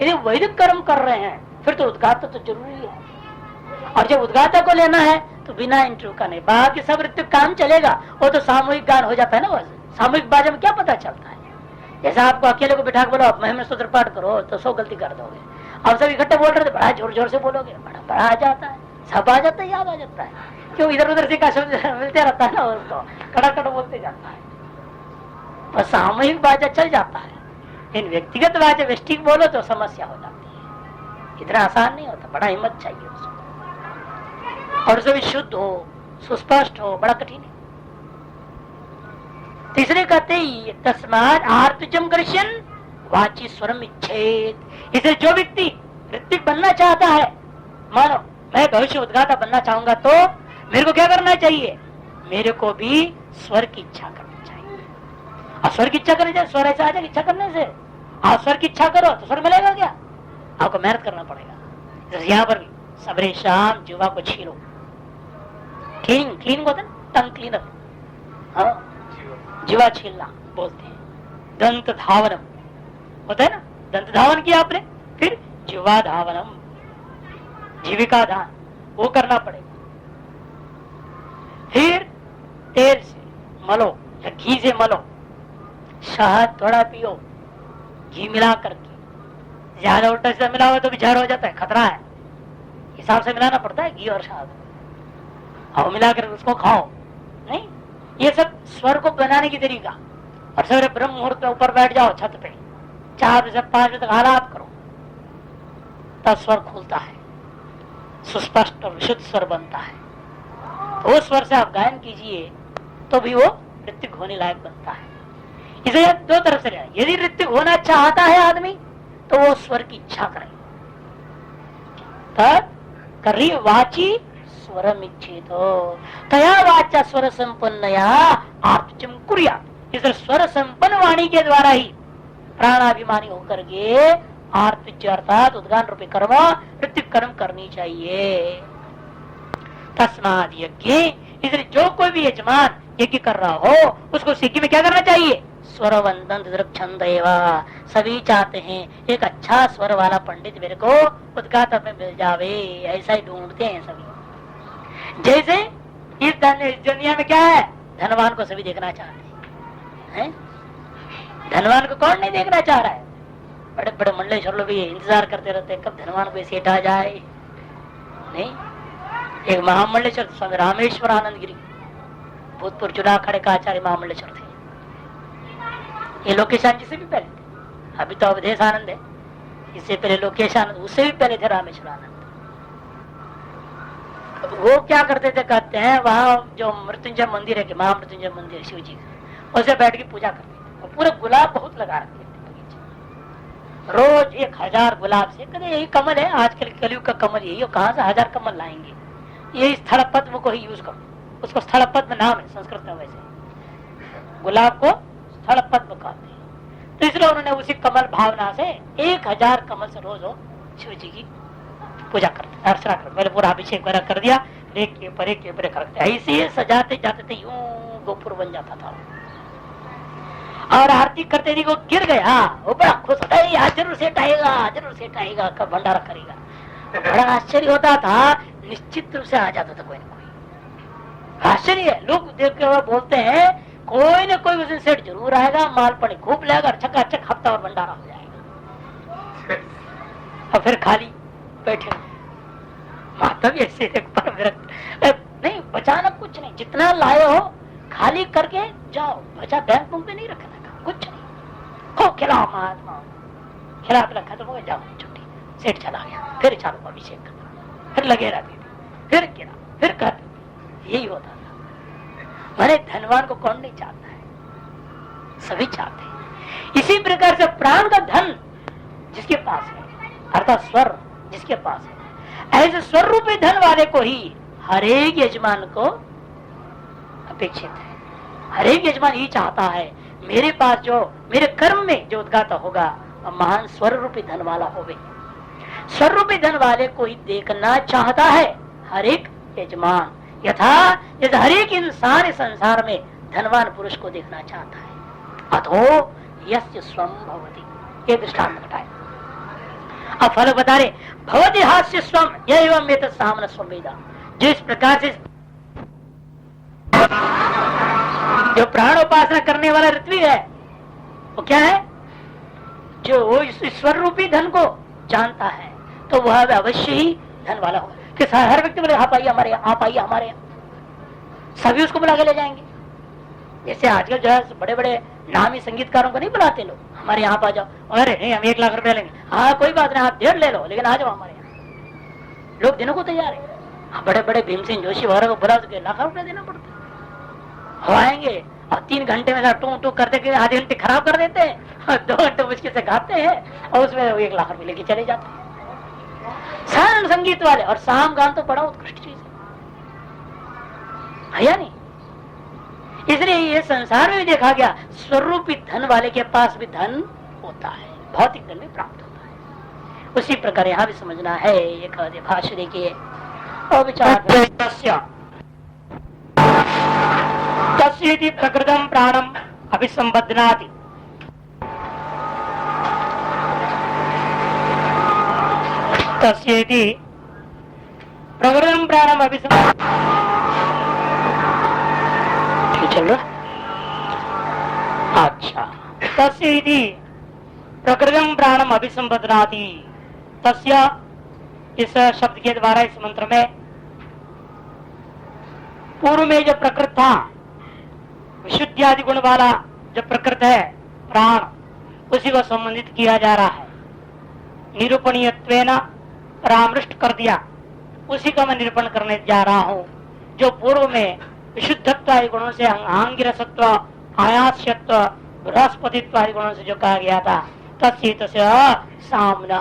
यदि वैदिक कर्म कर रहे हैं फिर तो उद्गाता तो जरूरी है। और जब उद्गाता को लेना है तो बिना इंटरव्यू का नहीं, बाकी सब ऋतिक काम चलेगा। वो तो सामूहिक गान हो जाता है ना, सामूहिक बाजा में क्या पता चलता है। जैसा आपको अकेले को बिठा बोलो आप महिमा सूत्र पाठ करो तो 100 गलती कर दोगे। अब सब इकट्ठे बोल रहे थे, बड़ा जोर जोर से बोलोगे, बड़ा बड़ा आ जाता है, सब आ जाता है, याद आ जाता है। क्यों इधर उधर से का शब्द मिलते रहता है ना, उसको कड़ाकड़ बोलते जाता है। और सामूहिक बाजा चल जाता है, इन व्यक्तिगत बाजा वेस्टिक बोलो तो समस्या हो जाती है। इतना आसान नहीं होता, बड़ा हिम्मत चाहिए उसको, और सभी शुद्ध हो, सुस्पष्ट हो, बड़ा कठिन है। तीसरे कहते ही तस्मात् आर्तजम कर्षण वाची स्वरम इच्छेत। इसे जो व्यक्ति ऋतिक बनना चाहता है, मानो मैं भविष्य उद्गाता बनना चाहूंगा तो मेरे को क्या करना चाहिए, मेरे को भी स्वर की इच्छा करनी चाहिए। और स्वर की इच्छा करनी चाहिए, स्वर ऐसा आ जाए इच्छा करने से। आप स्वर की इच्छा करो तो स्वर मिलेगा क्या, आपको मेहनत करना पड़ेगा। यहाँ पर भी सबरे शाम जीवा को छीलो, क्लीन क्लीन होता है, टंग क्लीनर, हाँ जीवा छीलना बोलते हैं। दंत धावनम होता है ना, दंत धावन किया आपने, फिर जीवा धावनम, जीविका दान, वो करना पड़ेगा। फिर तेल से मलो या घी से मलो, शहद थोड़ा पियो, घी मिला करके। ज्यादा उल्टा सीधा मिला हुआ तो भी जहर हो जाता है, खतरा है, हिसाब से मिलाना पड़ता है घी और शहद, और मिला कर उसको खाओ। नहीं, ये सब स्वर को बनाने की तरीका। और सवेरे ब्रह्म मुहूर्त पे ऊपर बैठ जाओ छत पे, 4 से 5 बजे तक आलाप करो, तब स्वर खुलता है, सुस्पष्ट और विशुद्ध स्वर बनता है। तो उस स्वर से आप गायन कीजिए तो भी वो ऋतिक होने लायक बनता है। इसे 2 तरफ से लेना, यदि ऋतिक होना चाहता है आदमी तो वो स्वर की इच्छा करे, तब करी वाची स्वरम इच्छित तया वाचा स्वर संपन्नया आर्तजम कुर्यात्। इस स्वर संपन्न वाणी के द्वारा ही प्राणाभिमानी होकर के आर्तज अर्थात उद्गान रूपी कर्म ऋतिक कर्म करनी चाहिए। तस्माद् यज्ञ, इसलिए जो कोई भी यजमान यज्ञ कर रहा हो उसको यज्ञ में क्या करना चाहिए, स्वरवंदन छंद। सभी चाहते हैं एक अच्छा स्वर वाला पंडित मेरे को उद्गाता में मिल जावे, ऐसा ही ढूंढते हैं सभी। जैसे इस दुनिया में क्या है, धनवान को सभी देखना चाहते हैं। धनवान को कौन नहीं देखना चाह रहा है, बड़े बड़े मंडलेश्वर लोग भी इंतजार करते रहते हैं कब धनवान को सेठ आ जाए। नहीं, एक महामंडलेश्वर स्वामी रामेश्वर आनंद गिरी भूतपूर्व चुनाव खड़े का आचार्य महामंडलेश्वर थे। ये लोकेश आनंद जी से भी पहले थे, अभी तो अवधेश आनंद है, इससे पहले लोकेश आनंद, उससे भी पहले थे रामेश्वर आनंद। वो क्या करते थे, कहते हैं वहाँ जो मृत्युंजय मंदिर है, महामृत्युंजय मंदिर शिव जी का, उसे बैठ के पूजा करते थे। पूरे गुलाब बहुत लगा रखे थे, रोज 1000 गुलाब से। कभी यही कमल है आजकल कलयुग का कमल यही, कहाँ से 1000 कमल लाएंगे, ये स्थल पद्म को ही यूज करो, उसको स्थल पद्म नाम है संस्कृत में, वैसे गुलाब को स्थल पद्म कहते हैं। तो इसलिए उन्होंने उसी कमल भावना से 1000 कमल से रोज हो शिव जी की पूजा करते, अर्चना करते। पहले पूरा अभिषेक वगैरह कर दिया, एक के ऊपर एक के ऊपर करते, ऐसे सजाते जाते थे, यूं गोपुर बन जाता था। और आरती करते नहीं, वो गिर गया, वो बड़ा खुश होता है, आज जरूर सेठ आएगा, जरूर सेठ आएगा, कब भंडारा करेगा। तो बड़ा आश्चर्य होता था, निश्चित रूप से आ जाता था कोई ना कोई। आश्चर्य है, लोग देख के बोलते हैं कोई न कोई उस दिन सेठ जरूर आएगा, माल पानी खूब लेगा, चकाचक हफ्ता और भंडारा हो जाएगा। और फिर खाली बैठे माता भी ऐसे परम विरक्त, नहीं बचाना कुछ नहीं, जितना लाए हो खाली करके जाओ, बचा बैंक बुक में नहीं रखना, कुछ नहीं, खूब खिलाओ महात्मा, खिला पिला खत्म हो गया, जाओ छुट्टी, सेठ चला गया, फिर चालू अभिषेक करना, फिर लगे रहते थे, फिर गिरा, फिर खत्म, यही होता था। भले धनवान को कौन नहीं चाहता है, सभी चाहते हैं। इसी प्रकार से प्राण का धन जिसके पास है, अर्थात स्वर जिसके पास है, ऐसे स्वर रूपी धन वाले को ही हर एक यजमान को अपेक्षित है। हर एक यजमान ही चाहता है मेरे पास जो मेरे कर्म में जो उद्गाता होगा वह महान स्वर रूपी धन वाला होवे। स्वर रूपी धन वाले को ही देखना चाहता है हर एक यजमान, यथा जैसे हर एक इंसान इस संसार में धनवान पुरुष को देखना चाहता है। अथो यस्य स्वं भवति, ये दृष्टांत बताए। अब फल बता रहे, भवति हास्य स्वं एवं एतत् सामना स्वमेधा। जो इस प्रकार से जो प्राण उपासना करने वाला ऋत्विक है वो क्या है, जो वो इस ईश्वर रूपी धन को जानता है तो वह अवश्य ही धन वाला होगा। कि हर व्यक्ति बोले आप आइए हमारे यहाँ, आप आइए हमारे यहाँ, सभी उसको बुला के ले जाएंगे। जैसे आजकल जो है बड़े बड़े नामी संगीतकारों को नहीं बुलाते लोग, हमारे यहाँ आ जाओ, अरे नहीं हम 1 लाख रुपया लेंगे, हाँ कोई बात नहीं आप 1.5 ले लो लेकिन आ जाओ हमारे यहाँ। लोग देने को तैयार है। बड़े बड़े भीमसेन जोशी वगैरह को बुला तो लाख रुपया देना पड़ता है। हो आएंगे और 3 घंटे में टू टू करते आधे घंटे खराब कर देते हैं और 2 घंटे मुश्किल से गाते हैं और उसमें 1 लाख रुपए लेके चले जाते हैं। साधारण संगीत वाले, और साम गान तो बड़ा उत्कृष्ट चीज है या नहीं। इसलिए ये संसार में भी देखा गया स्वरूपी धन वाले के पास भी धन होता है, भौतिक धन में प्राप्त होता है। उसी प्रकार यहाँ भी समझना है। एक भाष्य देखिए और विचार, तस्येति प्रकृतं प्राणम अभिसंबध्नाति, तस्येति प्रकृतं प्राणम अभिसंबध्नाति। चल रहा अच्छा, तस्येति प्रकृतं प्राणम अभिसंबध्नाति। तस्य इस शब्द के द्वारा इस मंत्र में पूर्व में जो प्रकृत था, विशुद्धि आदि गुण वाला जो प्रकृत है प्राण, उसी को संबंधित किया जा रहा है। निरूपणीयत्वेन परामृष्ट कर दिया, उसी का मैं निरूपण करने जा रहा हूँ। जो पूर्व में विशुद्धत्व आदि गुणों से आंगिरसत्व, आयास्यत्व, बृहस्पतित्व आदि गुणों से जो कहा गया था, तत्सित सामना,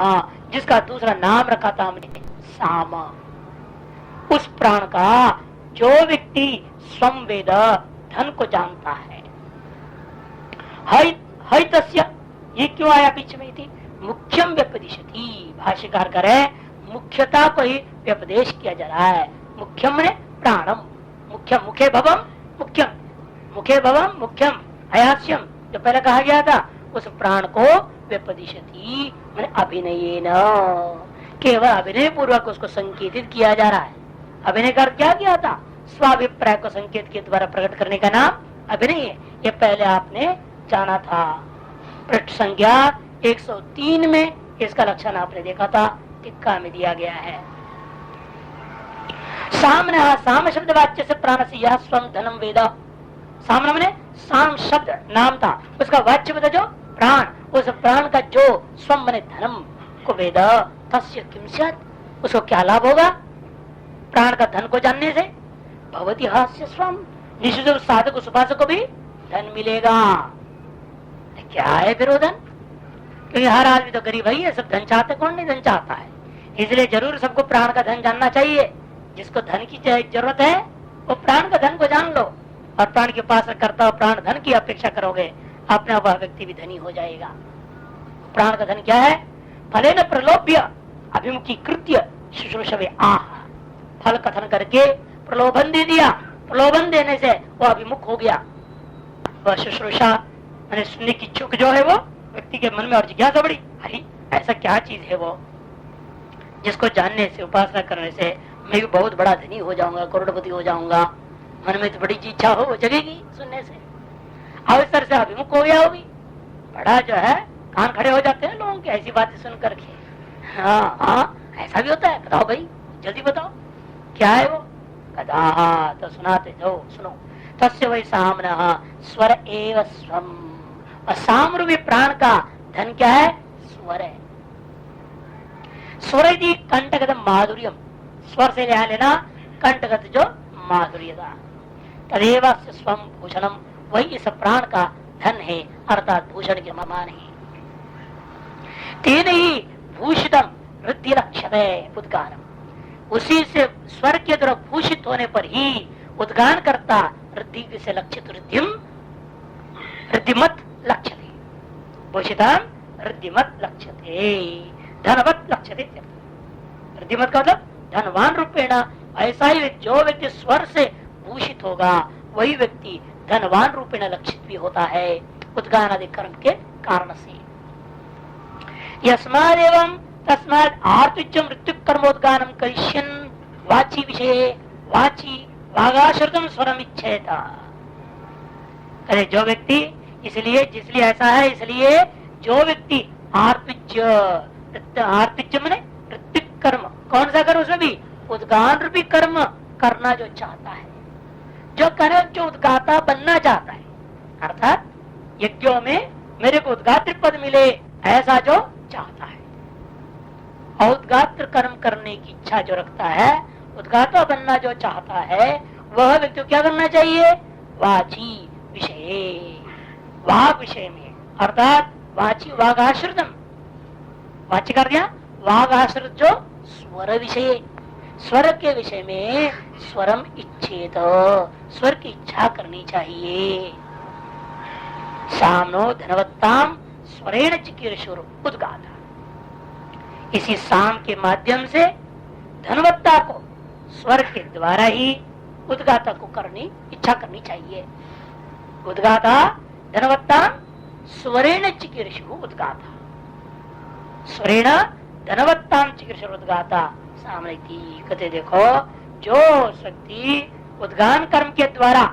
जिसका दूसरा नाम रखा था हमने साम, उस प्राण का जो व्यक्ति स्वं वेद धन को जानता है। है तस्य, ये क्यों आया बीच में थी, मुख्यम व्यपदिशति। भाष्यकार करे मुख्यता को ही व्यपदेश किया जा रहा है। मुख्यम ने प्राणम, मुख्यम मुखे भवम मुख्यम, मुखे भवम मुख्यम अयास्यम, जो पहले कहा गया था उस प्राण को व्यपदिशति मैंने अभिनयेन, केवल अभिनय पूर्वक उसको संकेतित किया जा रहा है। अभिनय का क्या किया था, स्वाभिप्राय को संकेत के द्वारा प्रकट करने का नाम अभिनय है। ये पहले आपने जाना था। पृष्ठ संख्या 103 में इसका लक्षण आपने देखा था, टिक्का में दिया गया है। सामना, साम शब्द वाच्य से प्राण से यह स्वं धनम वेद। सामना मैंने साम शब्द नाम था, उसका वाच्य बता जो प्राण, उस प्राण का जो स्वं मैंने धनम को वेद, तस्य किम स्यात्, उसको क्या लाभ होगा प्राण का धन को जानने से। भवति हास्य स्वं, निश्चित साधक उपासक को भी धन मिलेगा। क्या है फिर वो धन, क्योंकि हर आदमी तो गरीब ही है, सब धन चाहते, कौन नहीं धन चाहता है। इसलिए जरूर सबको प्राण का धन जानना चाहिए। जिसको धन की जरूरत है वो प्राण का धन को जान लो, और प्राण की उपासना करता हो प्राण धन की अपेक्षा करोगे, अपने वह व्यक्ति भी धनी हो जाएगा। प्राण का धन क्या है, फले न प्रलोभ्य अभिमुखी कृत्य शुश्रूषवे आह, फल कथन करके प्रलोभन दे दिया, प्रलोभन देने से वो अभिमुख हो गया। वह शुश्रूषा मैंने सुनने की इच्छुक जो है वो व्यक्ति के मन में और जिज्ञासा बढ़ी, अरे ऐसा क्या चीज है वो जिसको जानने से, उपासना करने से मैं भी बहुत बड़ा धनी हो जाऊंगा, करोड़पति हो जाऊंगा। मन में तो बड़ी इच्छा हो, वो जगेगी सुनने से। अवसर से अभिमुख हो गया, होगी बड़ा जो है कान खड़े हो जाते हैं लोगों की ऐसी बातें सुन करके। हाँ हाँ ऐसा भी होता है, बताओ भाई जल्दी बताओ क्या है वो। कदा तो सुनाते जाओ, सुनो। तस्य वै सामना स्वर एव स्वम, और साम रूपी प्राण का धन क्या है? स्वर है। स्वर यदि कंठगत माधुर्यम, स्वर से ध्यान लेना, कंठगत जो माधुर्य था, तदेव स्वम भूषणम, वही इस प्राण का धन है, अर्थात भूषण के समान है। तेन ही भूषितम वृद्धि लक्ष्यते उद्गानम, उसी से स्वर के द्वारा भूषित होने पर ही उद्गान करता वृद्धि से लक्षित वृद्धिमत लक्ष्यते, भूषितम वृद्धिमत लक्ष्यते, धनवत लक्ष्यते। वृद्धिमत का मतलब धनवान रूपेण, ऐसा ही जो व्यक्ति स्वर से भूषित होगा वही व्यक्ति धनवान रूपेण लक्षित भी होता है उद्गान आदि कर्म के कारण से। यस्माद एवं तस्माद आर्तुच्च मृत्यु कर्मोद्गानम करिष्यन् वाची विषय वाची वागाश्रुतम स्वरम इच्छेता। अरे जो व्यक्ति, इसलिए जिसलिए ऐसा है, इसलिए जो व्यक्ति आर्तुच्च माने ऋत्विक कर्म, कौन सा कर्म? उसमें भी उद्गान रूपी कर्म करना जो चाहता है, जो करे, जो उद्गाता बनना चाहता है, अर्थात यज्ञों में मेरे को उद्गात्र पद मिले ऐसा जो चाहता है, उद्गात्र कर्म करने की इच्छा जो रखता है, उद्गाता बनना जो चाहता है, वह व्यक्ति क्या करना चाहिए? वाची विषय, वाग विषय में, अर्थात वाची वागाश्रितम, वाची कर दिया, वागाश्रित जो स्वर विषय, स्वर के विषय में स्वरम इच्छेत, स्वर की इच्छा करनी चाहिए। सामनो धनवत्ताम स्वरेण चिकीर्षुर उद्गाता, इसी साम के माध्यम से धनवत्ता को स्वर के द्वारा ही उद्गाता को करनी इच्छा करनी चाहिए। उद्गाता धनवत्ता स्वरेण चिकीर्षु उद्गाता, स्वरेण धनवत्ताम चिकीर्षु उद्गाता। सामने की कहते देखो, जो शक्ति उद्गान कर्म के द्वारा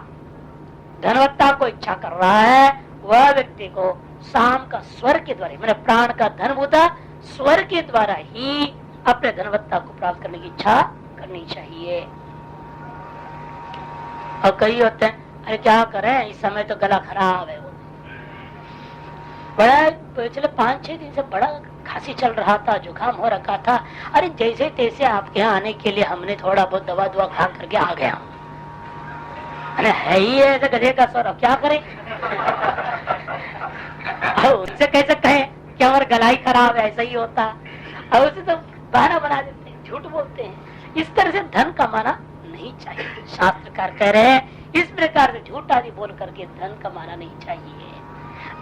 धनवत्ता को इच्छा कर रहा है, वह व्यक्ति को साम का स्वर के द्वारा, मैंने प्राण का धनभूता स्वर के द्वारा ही अपने धनवत्ता को प्राप्त करने की इच्छा करनी चाहिए। और कई होते हैं, अरे क्या करें, इस समय तो गला खराब है, बड़ा पिछले 5-6 दिन से बड़ा खांसी चल रहा था, जुकाम हो रखा था, अरे जैसे तैसे आपके यहाँ आने के लिए हमने थोड़ा बहुत दवा दुआ खा करके आ गया। अरे है ही ऐसे गधे का स्वर, क्या करें? उनसे कैसे कहें कि हमारा गला ही खराब है, ऐसा ही होता, और उसे तो बहाना बना देते हैं, झूठ बोलते हैं। इस तरह से धन कमाना नहीं चाहिए। शास्त्रकार कह रहे हैं इस प्रकार से झूठ आदि बोल करके धन कमाना नहीं चाहिए,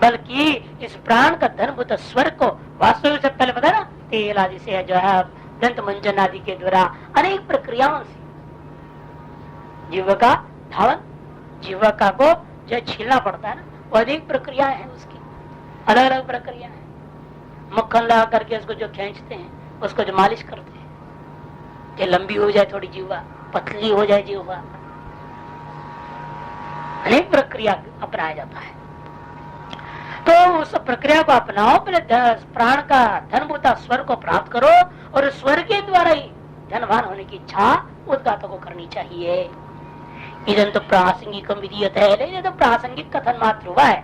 बल्कि इस प्राण का धनभूत स्वर को वास्तविक से पहले पता ना, तेल आदि से जो है दंत मंजन आदि के द्वारा अनेक प्रक्रियाओं से जीव का धावन, जीविका को जो छीलना पड़ता है ना, वो अनेक प्रक्रियाएं हैं, उसकी अलग अलग प्रक्रिया है। मक्खन लगा करके उसको जो खींचते हैं, उसको जो मालिश करते हैं कि लंबी हो जाए थोड़ी जीवा, पतली हो जाए जीवा, अनेक प्रक्रिया अपनाया जाता है। तो उस प्रक्रिया को अपनाओ, पहले प्राण का धनभूता स्वर को प्राप्त करो और स्वर के द्वारा ही धनवान होने की इच्छा उद्गाता को करनी चाहिए। इधर तो प्रासंगिकम विधीयत है, लेकिन तो प्रासंगिक कथन मात्र हुआ है,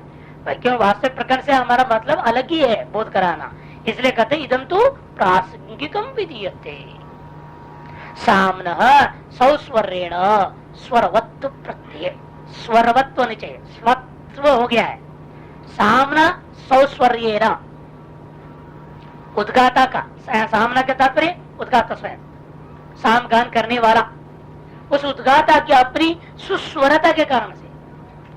क्यों? वास्तविक प्रकार से हमारा मतलब अलग ही है, बोध कराना, इसलिए कहते इदम तो प्रासंगिकम विधीयते। सामनः सौस्वरेण स्वरवत्व प्रत्यय, स्वरवत्व होने चाहिए, स्वत्व हो गया है। सामना सौस्वर्येण, उद्गाता का, सामना के तात्पर्य उद्गाता स्वयं, साम गान करने वाला, उस उद्गाता की अपनी सुस्वरता के कारण से,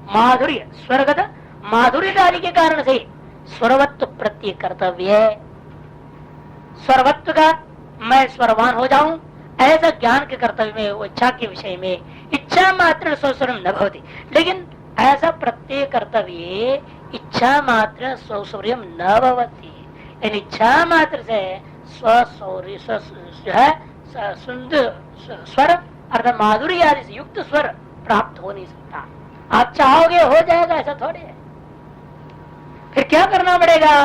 माधुर्य स्वरगत माधुर्यदारी के कारण से स्वरवत्व प्रत्यय कर्तव्य है। स्वरवत्व का मैं स्वरवान हो जाऊं, ऐसा ज्ञान के कर्तव्य में, इच्छा के विषय में, इच्छा मात्र स्वस्वरम न भवति, लेकिन ऐसा प्रत्यय कर्तव्य इच्छा मात्र स्वस्वरम न भवति, इन इच्छा मात्र से स्वशौर्य स्वर अर्थात माधुर्य आदि से युक्त स्वर प्राप्त हो नहीं सकता। आप चाहोगे हो जाएगा, ऐसा थोड़े है। फिर क्या करना पड़ेगा?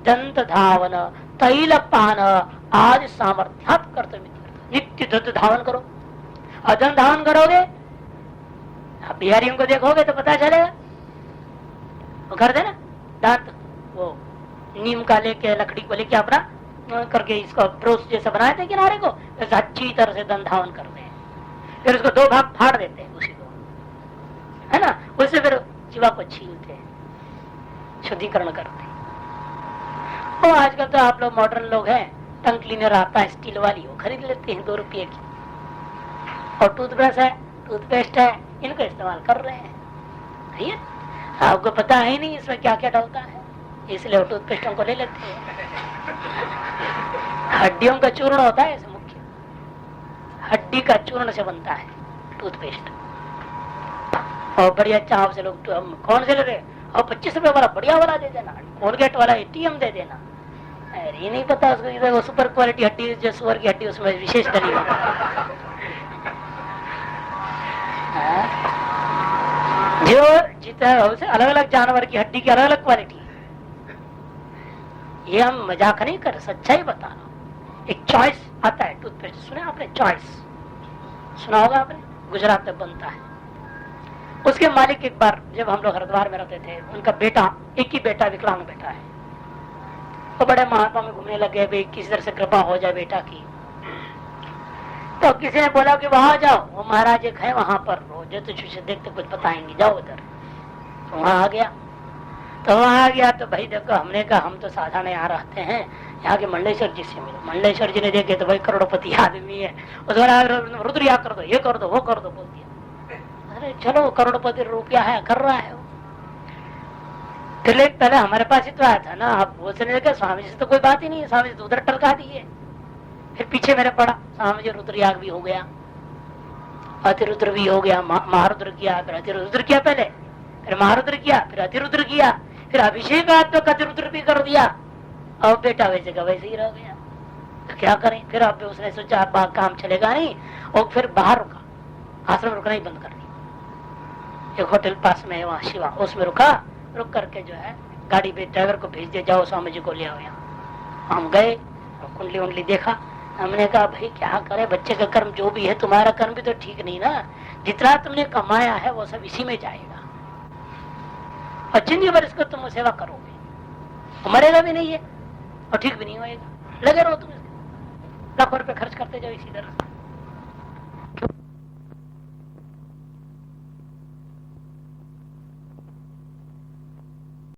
दंत धावन, तैल पान आदि सामर्थ्यात कर्तव्य, नित्य दंत धावन करो। और दंत धावन करोगे, आप बिहारियों को देखोगे तो पता चलेगा, वो करते ना, दांत वो नीम का लेके लकड़ी को लेके अपना करके इसको ब्रोस जैसा बनाए थे किनारे को, वैसे अच्छी तरह से दंधावन करते हैं, फिर उसको दो भाग फाड़ देते हैं उसी को, है ना, उससे फिर जीवा को छीलते हैं, शुद्धिकरण करते हैं। और आजकल तो आप लोग मॉडर्न लोग हैं, टंग क्लीनर आता है स्टील वाली, वो खरीद लेते हैं 2 रुपये की, और टूथब्रश है, टूथपेस्ट है, इनको इस्तेमाल कर रहे हैं। आपको पता है नहीं इसमें क्या क्या डलता है, इसलिए वो टूथपेस्टों को ले लेते हैं। हड्डियों का चूर्ण होता है, मुख्य हड्डी का चूर्ण से बनता है टूथपेस्ट, और बढ़िया चाव से लोग कौन से ले रहे, और 25 रुपए वाला बढ़िया वाला दे देना, कोलगेट वाला एटीएम दे देना। अरे ये नहीं पता उसको, वो सुपर क्वालिटी हड्डी जो सुअर की हड्डी उसमें विशेष डली जो जितना अलग अलग जानवर की हड्डी की अलग अलग क्वालिटी है। ये हम मजाक नहीं कर, सच्चाई बता रहा हूँ। एक चॉइस आता है टूथपेस्ट, सुना आपने? चॉइस सुना होगा आपने, गुजरात में बनता है। उसके मालिक एक बार जब हम लोग हरिद्वार में रहते थे, उनका बेटा, एक ही बेटा, विकलांग बेटा है, तो बड़े महात्मा में घूमने लगे, भाई किसी तरह से कृपा हो जाए बेटा की। तो किसी ने बोला कि वहां जाओ, वो महाराज एक है वहां पर, रोज तो देखते कुछ बताएंगे, जाओ उधर। तो वहां आ गया, तो भाई देखो, हमने कहा हम तो साधारण यहाँ रहते हैं, यहाँ के मंडलेश्वर जी से मिलो। मंडलेश्वर जी ने देखे तो भाई करोड़पति आदमी है, उसको रुद्र याद कर दो, ये कर दो, वो कर दो, बोल दिया। अरे चलो, करोड़पति रुपया है, कर रहा है। फिर पहले हमारे पास ही तो आया था ना, आप बोलने लगे स्वामी जी से तो कोई बात ही नहीं है, स्वामी जी तो उधर टलका दिए। फिर पीछे मेरे पड़ा, स्वामी जी रुद्र याग भी हो गया, अतिरुद्र भी हो गया, महारुद्र किया, फिर अतिरुद्र किया, पहले फिर महारुद्र किया, फिर अतिरुद्र किया, फिर अभिषेक तो अतिरुद्र भी कर दिया, और बेटा वैसे का वैसे ही रह गया। तो क्या करें फिर? अब उसने सोचा अब काम चलेगा नहीं, और फिर बाहर रुका, आश्रम रुकना ही बंद कर दिया। एक होटल पास में है वहाँ शिवा, उसमें रुका, रुक करके जो है गाड़ी पे ड्राइवर को भेज दिया, जाओ स्वामी जी को ले आओ यहाँ। हम गए, कुंडली उंडली देखा, हमने कहा भाई क्या करे, बच्चे का कर्म जो भी है, तुम्हारा कर्म भी तो ठीक नहीं ना, जितना तुमने कमाया है वो सब इसी में जाएगा, और जिंदगी भर इसको तुम सेवा करोगे, मरेगा भी नहीं है और ठीक भी नहीं होएगा, लगे रहो तुम लाखों रुपए खर्च करते जाओ इसी तरह।